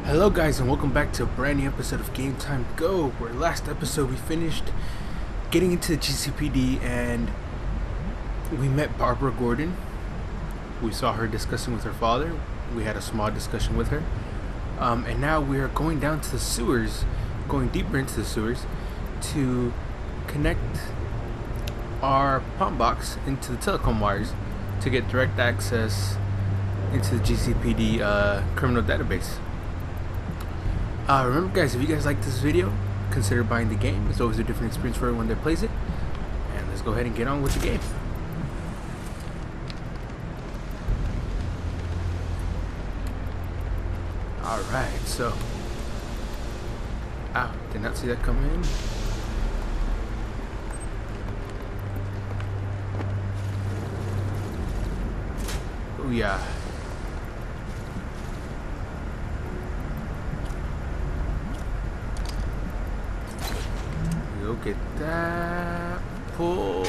Hello guys, and welcome back to a brand new episode of Game Time Go, where last episode we finished getting into the GCPD and we met Barbara Gordon. We saw her discussing with her father. We had a small discussion with her. And now we are going down to the sewers, going deeper into the sewers to connect our pump box into the telecom wires to get direct access into the GCPD criminal database. Remember guys, if you guys like this video, consider buying the game. It's always a different experience for everyone that plays it. And let's go ahead and get on with the game. Alright, so... Ow, did not see that coming in. Oh yeah. Look at that pull.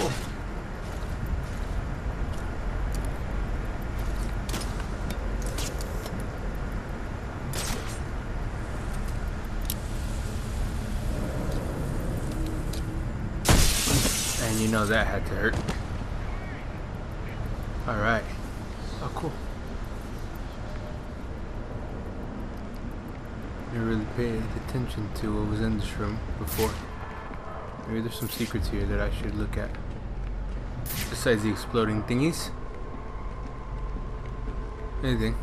And you know that had to hurt. Alright. Oh, cool. Never really paid attention to what was in this room before. Maybe there's some secrets here that I should look at. Besides the exploding thingies. Anything.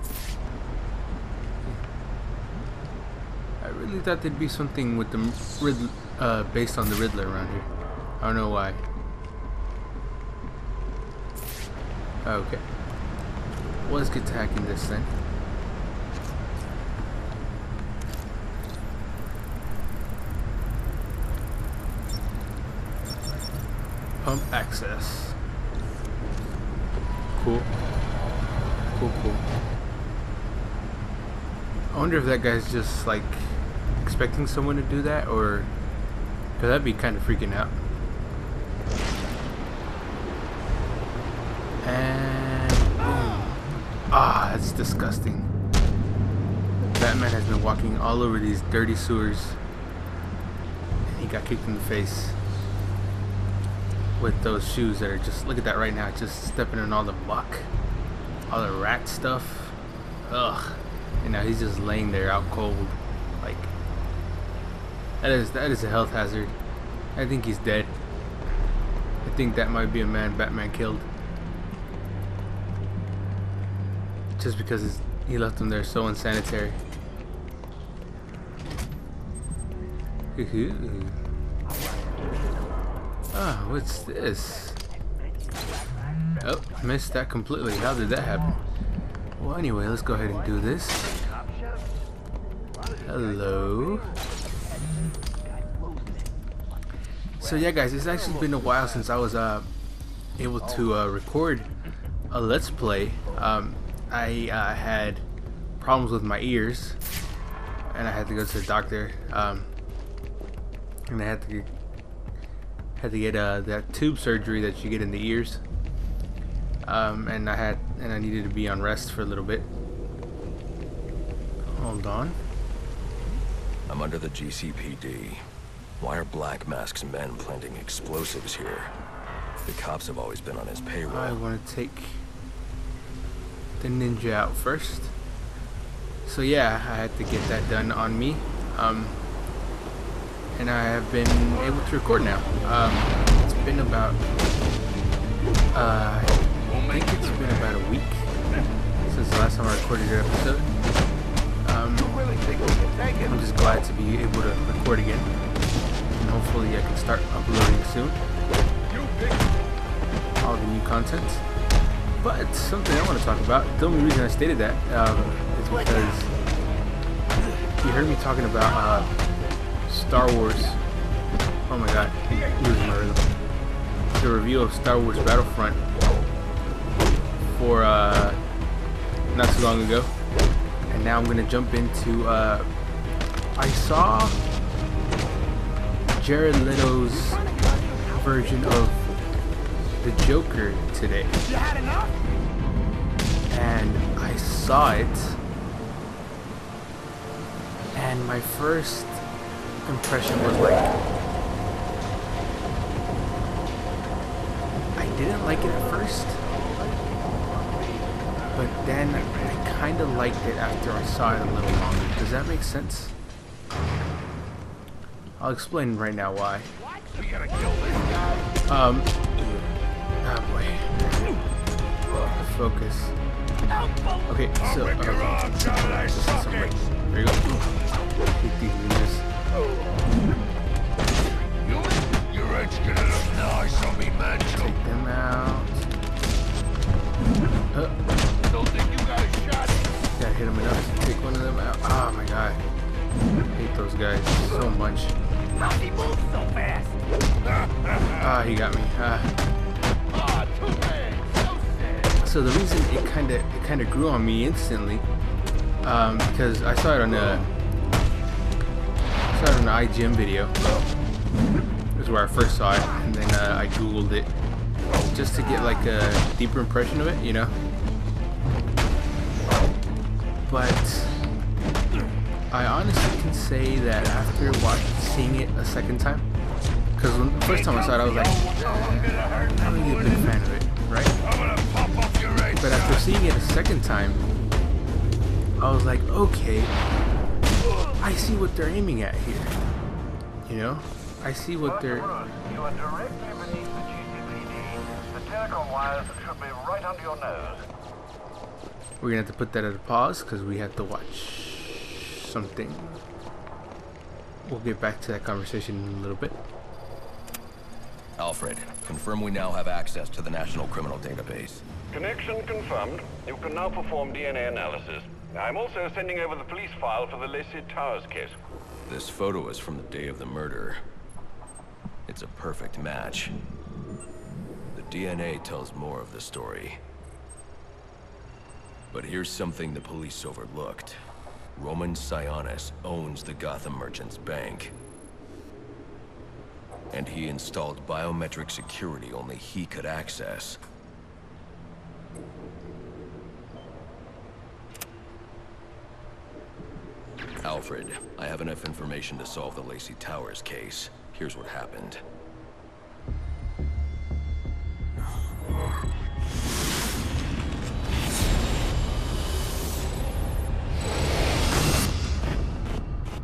I really thought there'd be something with the Riddler, based on the Riddler around here. I don't know why. Okay. Well, let's get to hacking this then. Pump access. Cool. Cool. I wonder if that guy's just like expecting someone to do that, or because that'd be kind of freaking out. And boom. Ah, that's disgusting. Batman has been walking all over these dirty sewers, and he got kicked in the face with those shoes that are just, look at that right now, just stepping in all the muck, all the rat stuff. Ugh. And now he's just laying there out cold. Like, that is a health hazard. I think he's dead. I think that might be a man Batman killed, just because he left him there so unsanitary. Ah, what's this? Oh, missed that completely. How did that happen? Well, anyway, let's go ahead and do this. Hello. So yeah, guys, it's actually been a while since I was able to record a Let's Play. I had problems with my ears, and I had to go to the doctor. And I had to get that tube surgery that you get in the ears, and I needed to be on rest for a little bit. Hold on. I'm under the GCPD. Why are Black Mask's men planting explosives here? The cops have always been on his payroll. I want to take the ninja out first. So yeah, I had to get that done on me. And I have been able to record now. It's been about, I think it's been about a week since the last time I recorded an episode. I'm just glad to be able to record again, and hopefully I can start uploading soon all the new content. But something I want to talk about, the only reason I stated that is because you heard me talking about Star Wars. Oh my god, I'm losing my rhythm. The review of Star Wars Battlefront for not too long ago, and now I'm gonna jump into. I saw Jared Leto's version of the Joker today, and I saw it And my first impression was like, I didn't like it at first, but then I kind of liked it after I saw it a little longer. Does that make sense? I'll explain right now why. We gotta kill this guy. Oh boy. Focus. Okay, so there you go. Hit these losers. Your edge gonna look nice on me, man. Take them out. Don't think you got a shot. Gotta hit them enough to take one of them out. Oh my god. I hate those guys so much. He moves so fast. Ah, he got me. Ah, too bad. So sad. So the reason it kind of grew on me instantly, because I saw it on an IGN video. This is where I first saw it, and then I googled it just to get like a deeper impression of it, you know. But I honestly can say that after seeing it a second time, because the first time I saw it, I was like, I'm really a big fan of it, right? But after seeing it a second time, I was like, okay, I see what they're aiming at here. You know, I see what they're. You are directly beneath the GCPD. The telecom wires should be right under your nose. We're gonna have to put that at a pause because we have to watch something. We'll get back to that conversation in a little bit. Alfred, confirm we now have access to the National Criminal Database. Connection confirmed. You can now perform DNA analysis. I'm also sending over the police file for the Laceys Towers case. This photo is from the day of the murder. It's a perfect match. The DNA tells more of the story. But here's something the police overlooked. Roman Sionis owns the Gotham Merchants Bank. And he installed biometric security only he could access. Alfred, I have enough information to solve the Laceys Towers case. Here's what happened.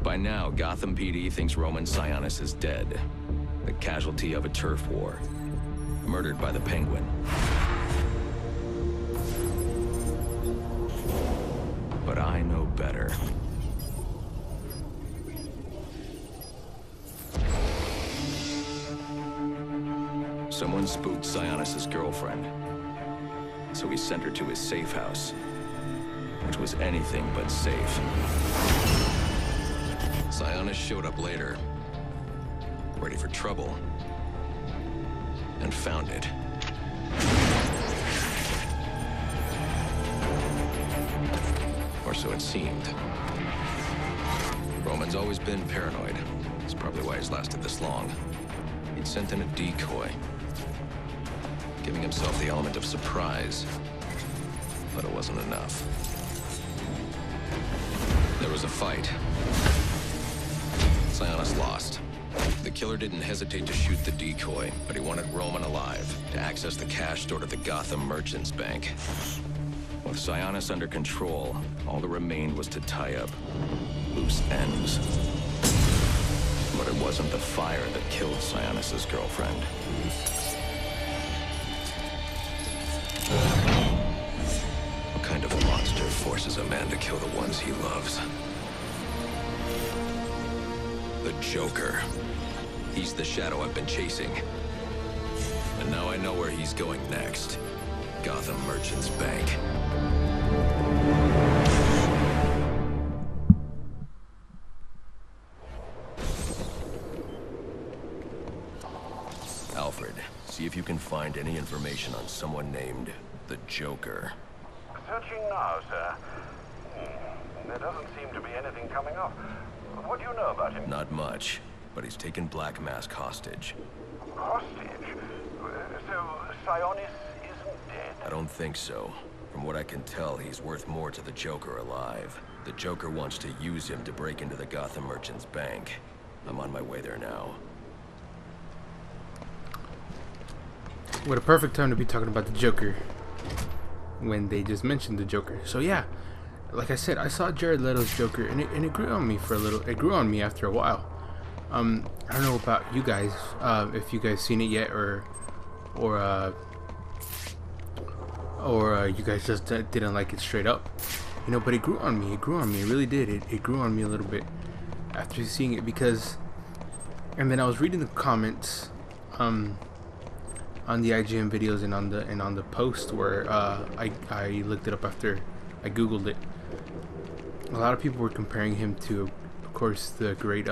By now, Gotham PD thinks Roman Sionis is dead. The casualty of a turf war. Murdered by the Penguin. But I know better. Someone spooked Sionis' girlfriend. So he sent her to his safe house. Which was anything but safe. Sionis showed up later, ready for trouble, and found it. Or so it seemed. Roman's always been paranoid. That's probably why he's lasted this long. He'd sent in a decoy, giving himself the element of surprise, but it wasn't enough. There was a fight. Sionis lost. The killer didn't hesitate to shoot the decoy, but he wanted Roman alive to access the cash stored at the Gotham Merchants Bank. With Sionis under control, all that remained was to tie up loose ends. But it wasn't the fire that killed Sionis' girlfriend. What kind of monster forces a man to kill the ones he loves? The Joker. He's the shadow I've been chasing. And now I know where he's going next. Gotham Merchants Bank. Alfred, see if you can find any information on someone named the Joker. Searching now, sir. There doesn't seem to be anything coming up. What do you know about him? Not much, but he's taken Black Mask hostage. Hostage? So Sionis isn't dead? I don't think so. From what I can tell, he's worth more to the Joker alive. The Joker wants to use him to break into the Gotham Merchants Bank. I'm on my way there now. What a perfect time to be talking about the Joker when they just mentioned the Joker. So yeah, like I said, I saw Jared Leto's Joker, and it grew on me for a little. It grew on me after a while. I don't know about you guys, if you guys seen it yet, or you guys just didn't like it straight up, you know. But it grew on me. It grew on me. It really did. It grew on me a little bit after seeing it, because, and then I was reading the comments, on the IGN videos and on the post where I looked it up after I googled it. A lot of people were comparing him to, of course, the great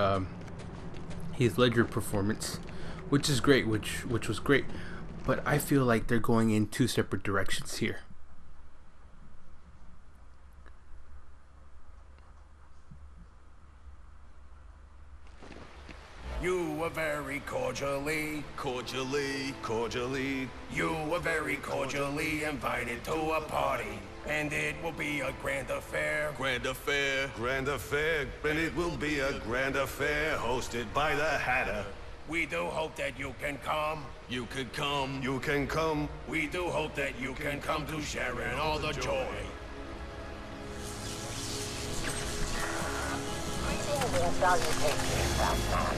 Heath Ledger performance, which is great, which was great, but I feel like they're going in two separate directions here. You were very cordially, you were very cordially invited to a party. And it will be a grand affair. Grand affair, and it will be a grand affair hosted by the Hatter. We do hope that you can come. You can come. We do hope that you can come to share in all the joy. Greetings and salutations, Batman.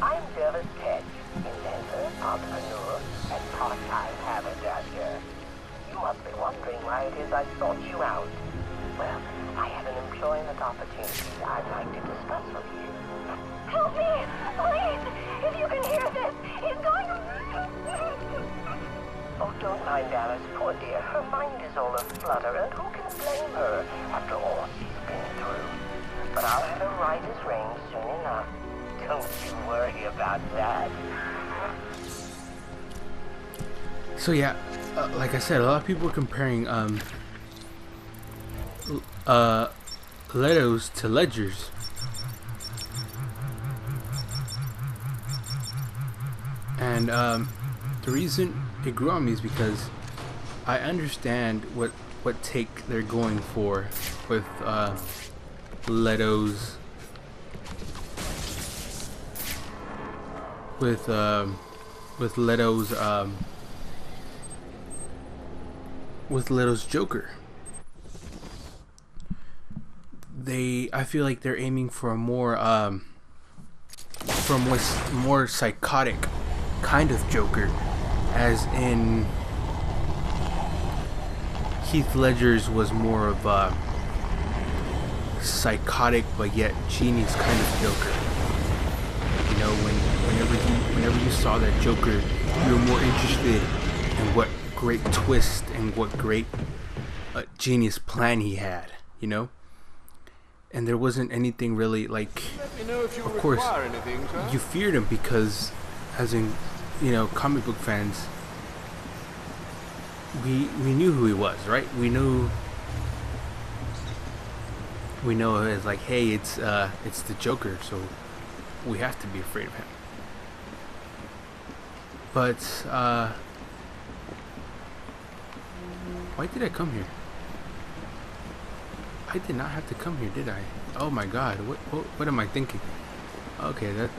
I'm Jervis Kedge, inventor, entrepreneur, and part-time haberdasher. You must be wondering why it is I sought you out. Well, I have an employment opportunity I'd like to discuss with you. Help me! Please! If you can hear this, he's going to... Oh, don't mind Alice, poor dear. Her mind is all aflutter, and who can blame her after all she's been through? But I'll have her right as rain soon enough. Don't you worry about that. So yeah, like I said, a lot of people were comparing Leto's to Ledger's. And the reason it grew on me is because I understand what take they're going for with Leto's with Leto's Joker. I feel like they're aiming for a more psychotic kind of Joker, as in Heath Ledger's was more of a psychotic but yet genius kind of Joker. You know, whenever you saw that Joker, you were more interested in what great twist and what great genius plan he had, you know. And there wasn't anything really like, of course, you feared him because, as in, you know, comic book fans, we knew who he was, right? We know it's like, hey, it's the Joker, so we have to be afraid of him. But why did I come here? I did not have to come here, did I? Oh my God, what am I thinking? Okay, that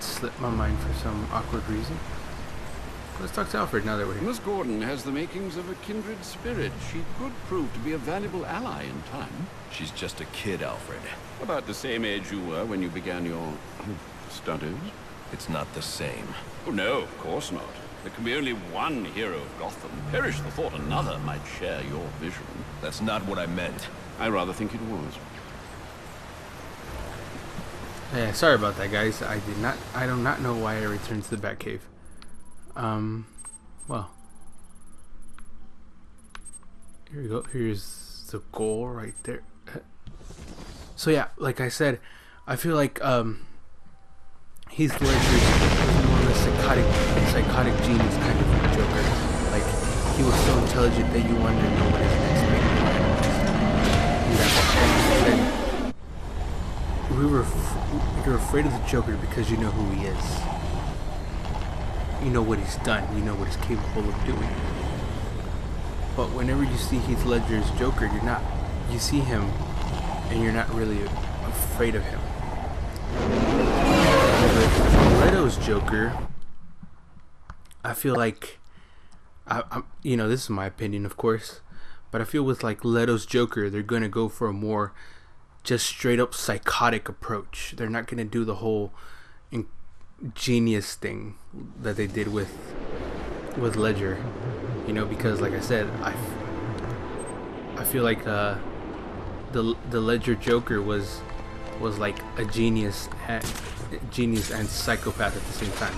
slipped my mind for some awkward reason. Let's talk to Alfred now that we're here. Miss Gordon has the makings of a kindred spirit. She could prove to be a valuable ally in time. She's just a kid, Alfred. About the same age you were when you began your studies. It's not the same. Oh no, of course not. There can be only one hero of Gotham. Perish the thought another might share your vision. That's not what I meant. I rather think it was. Yeah, sorry about that, guys. I do not know why I returned to the Batcave. Well, here we go. Here's the goal right there. So yeah, like I said, I feel like Heath Ledger was more of a psychotic genius kind of Joker. Like, he was so intelligent that you wanted to know what his next big plan was. And you're afraid of the Joker because you know who he is. You know what he's done. You know what he's capable of doing. But whenever you see Heath Ledger's Joker, you see him and you're not really afraid of him. With Leto's Joker, I feel like, this is my opinion, of course, but I feel with like Leto's Joker, they're gonna go for a more just straight up psychotic approach. They're not gonna do the whole genius thing that they did with Ledger, because like I said, I feel like the Ledger Joker was like a genius and psychopath at the same time.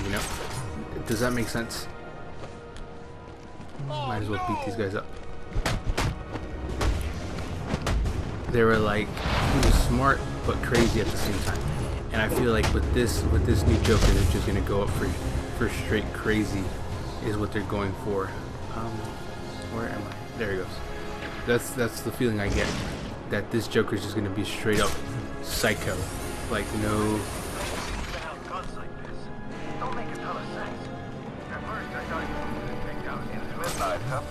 Does that make sense? Might as well beat these guys up. They were like, he was smart but crazy at the same time, and I feel like with this new Joker, they're just gonna go up for straight crazy, is what they're going for. Where am I? There he goes. That's the feeling I get, that this Joker is just gonna be straight up psycho, like no. Guns like this don't make a ton of sense. At first I thought you were take down into midnight, huh?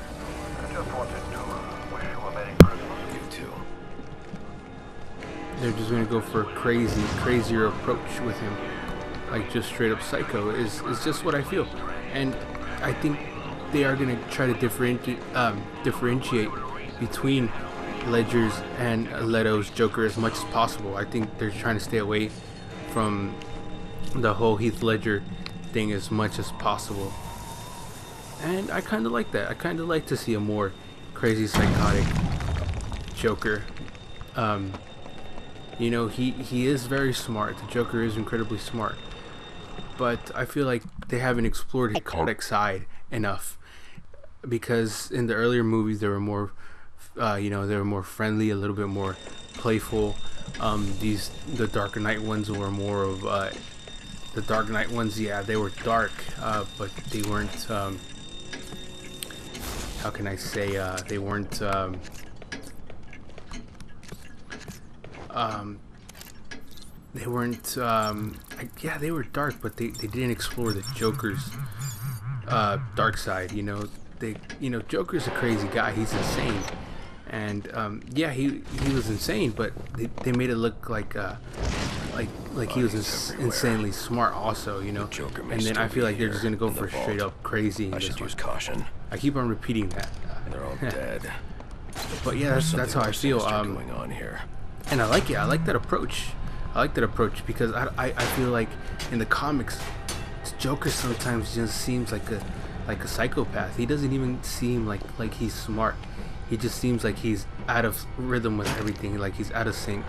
I just wanted to wish you a Merry Christmas. You too. They're just gonna go for a crazier approach with him, like just straight up psycho is just what I feel, and I think they are gonna try to differentiate between Ledger's and Leto's Joker as much as possible. I think they're trying to stay away from the whole Heath Ledger thing as much as possible, and I kind of like that. I kind of like to see a more crazy, psychotic Joker. He is very smart. The Joker is incredibly smart, but I feel like they haven't explored his psychotic side enough, because in the earlier movies they were more they were more friendly, a little bit more playful. The Dark Knight ones were more of the Dark Knight ones. Yeah, they were dark, but they weren't. How can I say? They weren't. They weren't. Yeah, they were dark, but they didn't explore the Joker's dark side. Joker's a crazy guy. He's insane. And yeah, he was insane, but they made it look like he was insanely smart also, And then I feel like they're just gonna go for straight up crazy. I should use caution. I keep on repeating that. They're all dead. But yeah, that's how I feel. Going on here. And I like it. I like that approach. Because I feel like in the comics, Joker sometimes just seems like a psychopath. He doesn't even seem like he's smart. He just seems like he's out of rhythm with everything, like he's out of sync.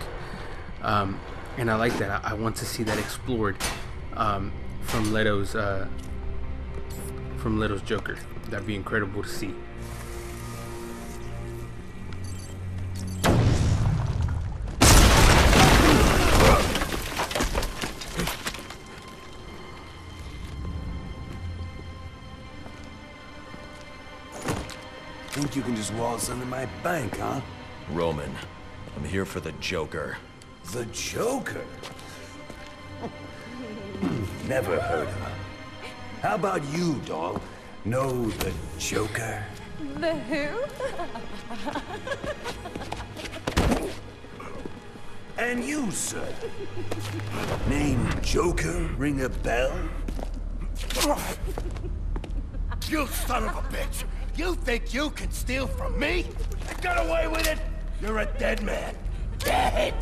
And I like that. I want to see that explored from Leto's Joker. That'd be incredible to see. Think you can just waltz under my bank, huh? Roman, I'm here for the Joker. The Joker? Never heard of him. How about you, dog? Know the Joker? The who? And you, sir? Name Joker ring a bell? You son of a bitch! You think you can steal from me? I got away with it? You're a dead man. Dead!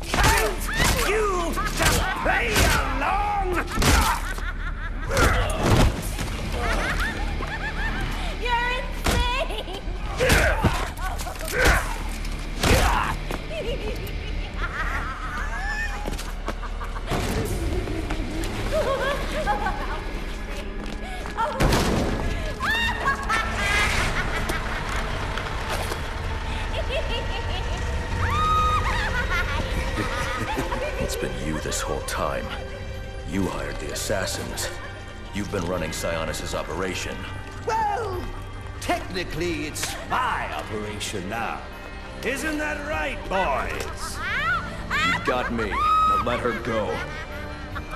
Can't you just play along? You're insane! It's been you this whole time. You hired the assassins. You've been running Sionis's operation. Well, technically it's my operation now. Isn't that right, boys? You got me. Now let her go.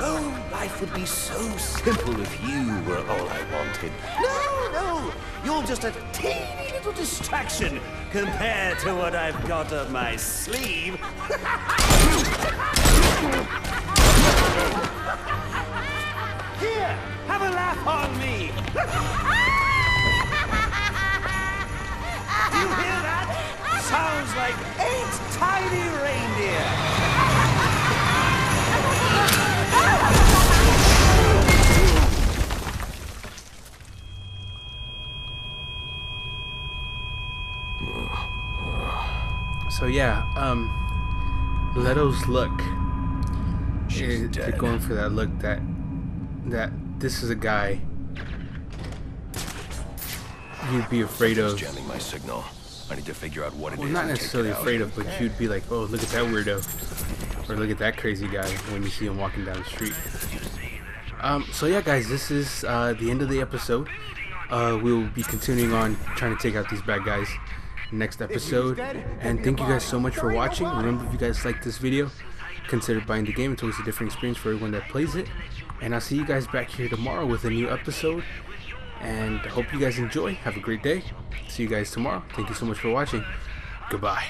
Oh, life would be so simple if you were all I wanted. No, you're just a teeny little distraction compared to what I've got up my sleeve. Here, have a laugh on me. Do you hear that? Sounds like 8 tiny reindeer. So yeah, Leto's look. She's They're dead. going for that look that this is a guy you'd be afraid It's of. jamming my signal. I need to figure out what it is. Well, not and take necessarily it out. afraid of, but you'd be like, oh, look at that weirdo, or look at that crazy guy when you see him walking down the street. So yeah, guys, this is the end of the episode. We'll be continuing on trying to take out these bad guys next episode. And thank you guys so much for watching. Remember, if you guys like this video, consider buying the game. It's always a different experience for everyone that plays it. And I'll see you guys back here tomorrow with a new episode. And I hope you guys enjoy. Have a great day. See you guys tomorrow. Thank you so much for watching. Goodbye.